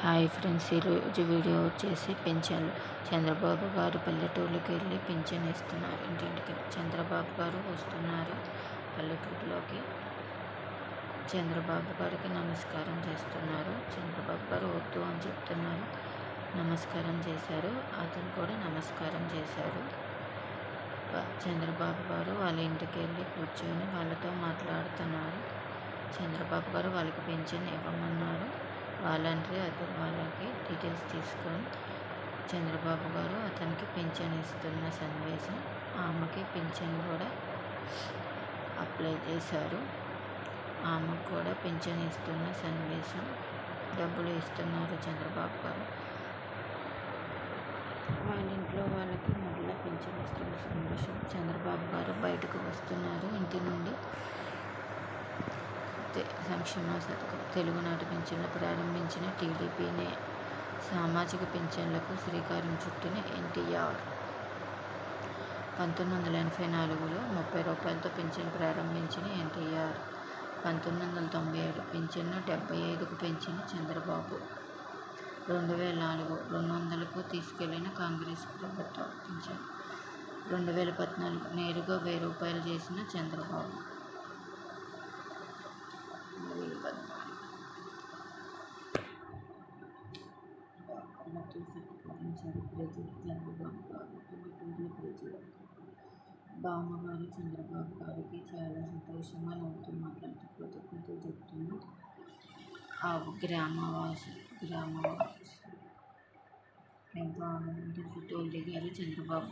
Hi friends, ఈరోజు video వచ్చేసి పింఛన్లు. చంద్రబాబు గారు పల్లెటూళ్ళకి వెళ్ళి పింఛన్ ఇస్తున్నారు. ఇంటింటికి చంద్రబాబు గారు వస్తున్నారు పల్లెటూరులోకి. చంద్రబాబు గారికి నమస్కారం చేస్తున్నారు. చంద్రబాబు గారు వద్దు అని చెప్తున్నారు. నమస్కారం చేశారు. అతను కూడా నమస్కారం చేశారు. చంద్రబాబు గారు వాళ్ళ ఇంటికి వెళ్ళి కూర్చొని వాళ్ళతో మాట్లాడుతున్నారు. చంద్రబాబు గారు వాళ్ళకి పింఛన్ ఇవ్వమన్నారు. వాలంటరీ అతను వాళ్ళకి డీటెయిల్స్ తీసుకొని చంద్రబాబు గారు అతనికి పింఛన్ ఇస్తున్న సన్నివేశం. ఆమెకి పింఛన్ కూడా అప్లై చేశారు. ఆమెకు కూడా పింఛన్ ఇస్తున్న సన్నివేశం. డబ్బులు ఇస్తున్నారు చంద్రబాబు గారు. వాళ్ళ ఇంట్లో వాళ్ళకి మళ్ళీ పింఛన్ ఇస్తున్న సన్నివేశం. చంద్రబాబు గారు బయటకు వస్తున్నారు ఇంటి నుండి. సంక్షేమ పథకం తెలుగునాటి పింఛన్లు ప్రారంభించిన టీడీపీనే. సామాజిక పింఛన్లకు శ్రీకారం చుట్టిన ఎన్టీఆర్. 1984లో 30 రూపాయలతో పింఛన్ ప్రారంభించిన ఎన్టీఆర్ 1997 పింఛన్ను 75కు పెంచిన చంద్రబాబు. 2004 200కు తీసుకెళ్లిన కాంగ్రెస్ ప్రభుత్వం పింఛన్. 2014 నేరుగా 1000 రూపాయలు చేసిన చంద్రబాబు. 2014 సత్కరించారు ప్రజలు చంద్రబాబు గారు. పల్లెటూరులో ప్రజలు బామ్మగారు చంద్రబాబు గారికి చాలా సంతోషంగా నవ్వుతూ మాట్లాడుతూ కృతజ్ఞతలు చెప్తున్న ఆ గ్రామవాసి ఎంతో ఆనందంతో ఫోటోలు దిగారు చంద్రబాబు.